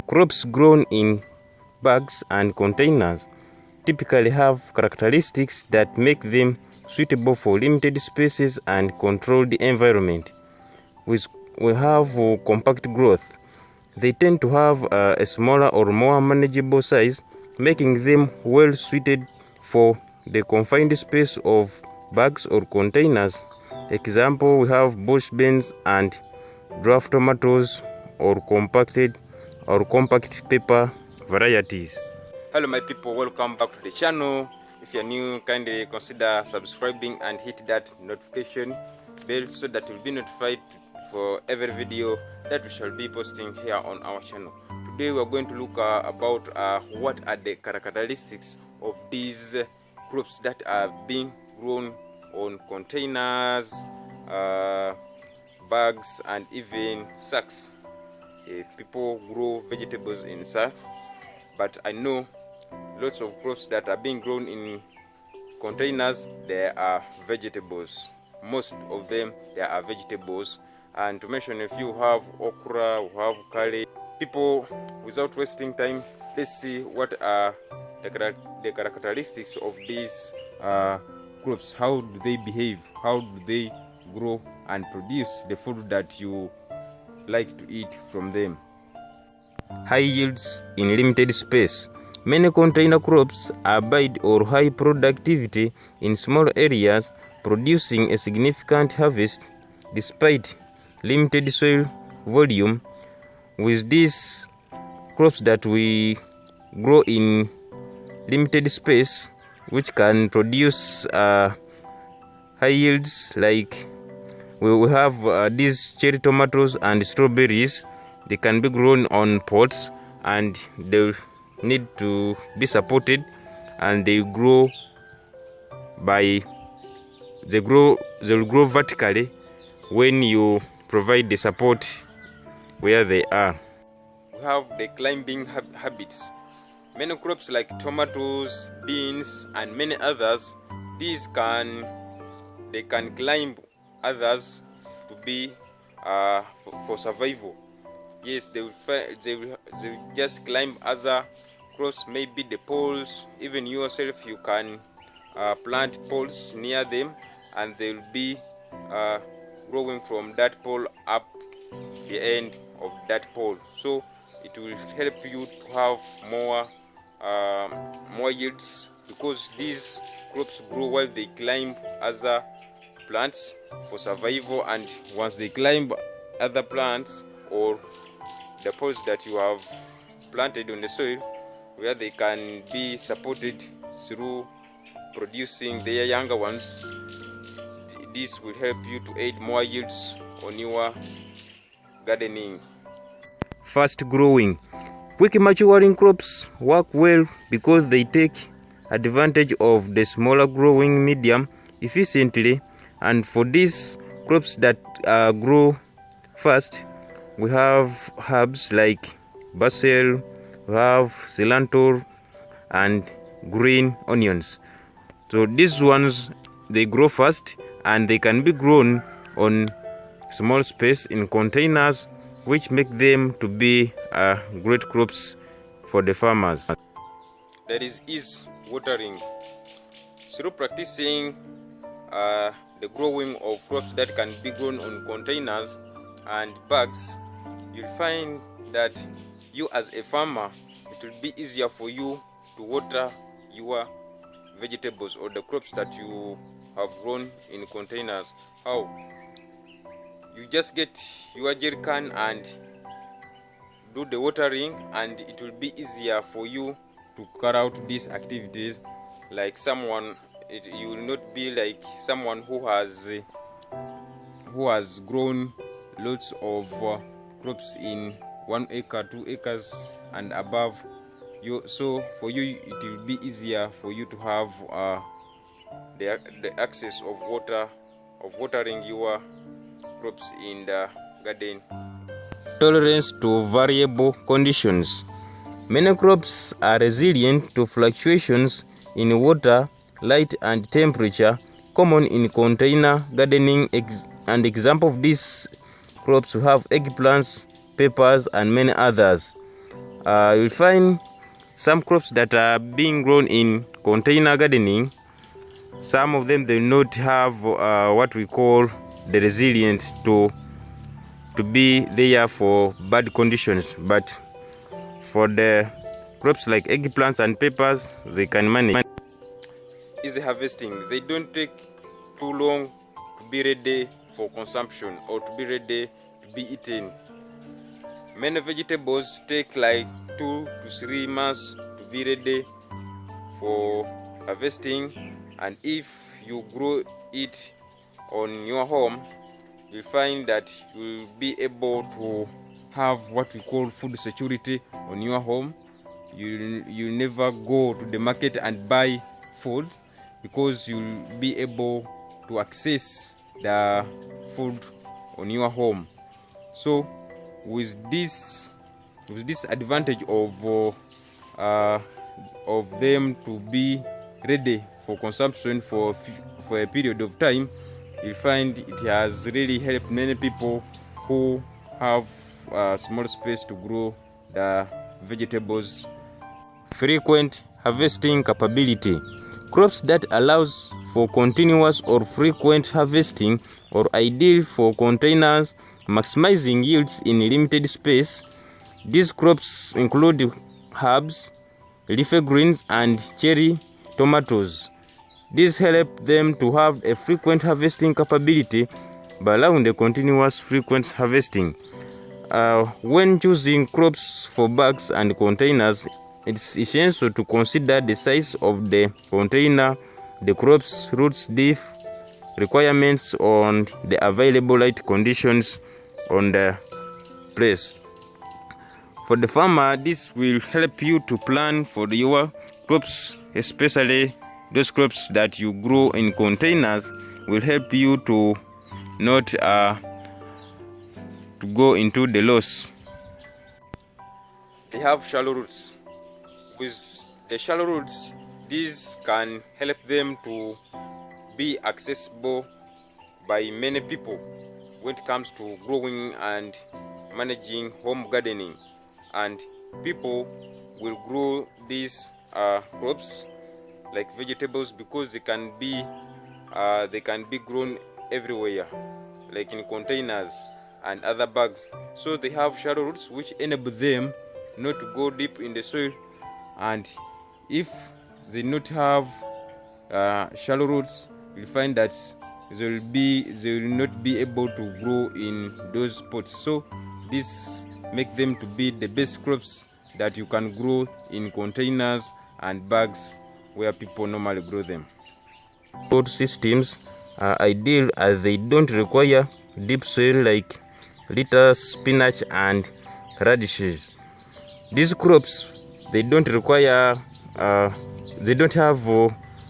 Crops grown in bags and containers typically have characteristics that make them suitable for limited spaces and controlled environment. We have compact growth. They tend to have a smaller or more manageable size, making them well suited for the confined space of bags or containers. Example, we have bush beans and dwarf tomatoes or compact paper varieties. Hello my people, welcome back to the channel. If you're new, kindly consider subscribing and hit that notification bell so that you'll be notified for every video that we shall be posting here on our channel. Today we are going to look about what are the characteristics of these crops that are being grown on containers, bags and even sacks. People grow vegetables in sacks, but I know lots of crops that are being grown in containers, they are vegetables. Most of them, they are vegetables. And to mention a few, have okra, we have curry. People, without wasting time, let's see what are the characteristics of these crops. How do they behave? How do they grow and produce the food that you like to eat from them? High yields in limited space. Many container crops abide or high productivity in small areas, producing a significant harvest despite limited soil volume. With these crops that we grow in limited space, which can produce high yields, like we have these cherry tomatoes and strawberries. They can be grown on pots and they need to be supported, and they will grow vertically when you provide the support where they are. We have the climbing habits. Many crops like tomatoes, beans and many others, they can climb others to be for survival. Yes, they will just climb other crops, maybe the poles. Even yourself, you can plant poles near them, and they will be growing from that pole up the end of that pole. So it will help you to have more yields, because these crops grow while they climb other plants for survival. And once they climb other plants or the poles that you have planted on the soil, where they can be supported through producing their younger ones, this will help you to aid more yields on your gardening. Fast growing. Quick maturing crops work well because they take advantage of the smaller growing medium efficiently. And for these crops that grow fast, we have herbs like basil, we have cilantro and green onions. So these ones, they grow fast and they can be grown on small space in containers, which make them to be great crops for the farmers. There is ease watering. Through practicing the growing of crops that can be grown on containers and bags, you'll find that you as a farmer, it will be easier for you to water your vegetables or the crops that you have grown in containers. How? You just get your jerry can and do the watering, and it will be easier for you to carry out these activities. Like you will not be like someone who has grown lots of crops in 1 acre, 2 acres and above. So for you, it will be easier for you to have the access of watering your crops in the garden. Tolerance to variable conditions. Many crops are resilient to fluctuations in water, light and temperature common in container gardening. And example of these crops we have eggplants, peppers and many others. you'll find some crops that are being grown in container gardening. Some of them, they will not have what we call the resilience to be there for bad conditions, but for the crops like eggplants and peppers, they can manage. Easy harvesting. They don't take too long to be ready for consumption or to be ready to be eaten. Many vegetables take like 2 to 3 months to be ready for harvesting, and if you grow it on your home, you'll find that you'll be able to have what we call food security on your home. You never go to the market and buy food, because you'll be able to access the food on your home. So with this advantage of them to be ready for consumption for a period of time, you find it has really helped many people who have small space to grow the vegetables. Frequent harvesting capability. Crops that allows for continuous or frequent harvesting are ideal for containers, maximizing yields in limited space. These crops include herbs, leafy greens, and cherry tomatoes. These help them to have a frequent harvesting capability by allowing the continuous frequent harvesting. When choosing crops for bags and containers, it's essential to consider the size of the container, the crop's roots depth requirements, on the available light conditions on the place. For the farmer, this will help you to plan for your crops, especially those crops that you grow in containers, will help you to not to go into the loss. They have shallow roots. With the shallow roots, these can help them to be accessible by many people when it comes to growing and managing home gardening. And people will grow these crops like vegetables because they can be grown everywhere, like in containers and other bags. So they have shallow roots which enable them not to go deep in the soil, and if they not have shallow roots, you'll find that they will not be able to grow in those pots. So this make them to be the best crops that you can grow in containers and bags where people normally grow them. Pot systems are ideal as they don't require deep soil like lettuce, spinach, and radishes. These crops, they don't require they don't have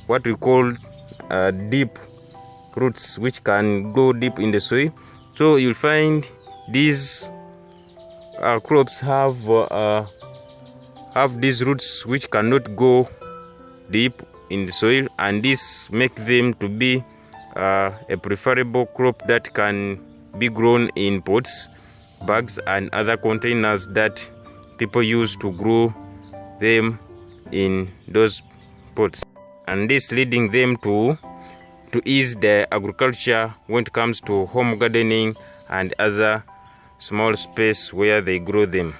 what we call deep roots which can go deep in the soil. So you'll find these crops have these roots which cannot go deep in the soil, and this make them to be a preferable crop that can be grown in pots, bags, and other containers that people use to grow them in those pots, and this leading them to ease the agriculture when it comes to home gardening and other small space where they grow them.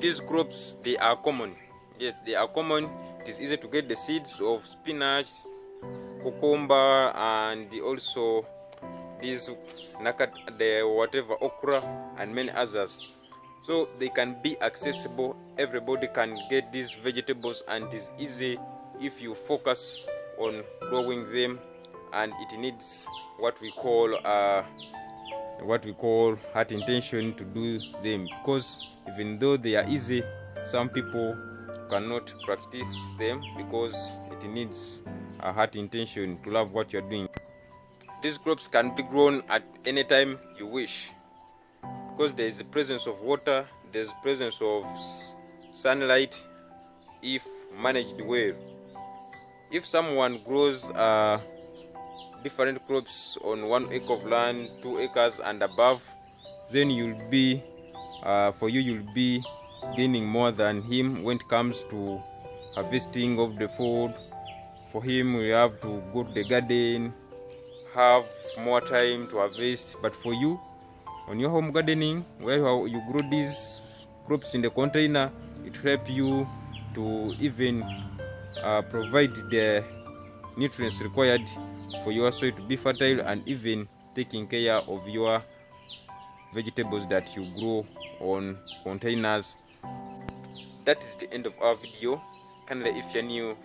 These crops, they are common. Yes, they are common. It is easy to get the seeds of spinach, cucumber, and also these okra, and many others. So they can be accessible. Everybody can get these vegetables, and it is easy if you focus on growing them. And it needs what we call heart intention to do them, because even though they are easy, some people cannot practice them because it needs a heart intention to love what you're doing. These crops can be grown at any time you wish, because there is the presence of water, there's presence of sunlight if managed well. If someone grows different crops on 1 acre of land, 2 acres and above, then you'll be gaining more than him when it comes to harvesting of the food. For him, we have to go to the garden, have more time to harvest. But for you, on your home gardening, where you grow these crops in the container, it helps you to even provide the nutrients required for your soil to be fertile, and even taking care of your vegetables that you grow on containers. That is the end of our video. Kindly, if you're new,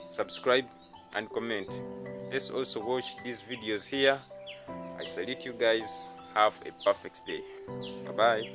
subscribe and comment. Let's also watch these videos here. I salute you guys. Have a perfect day. Bye bye.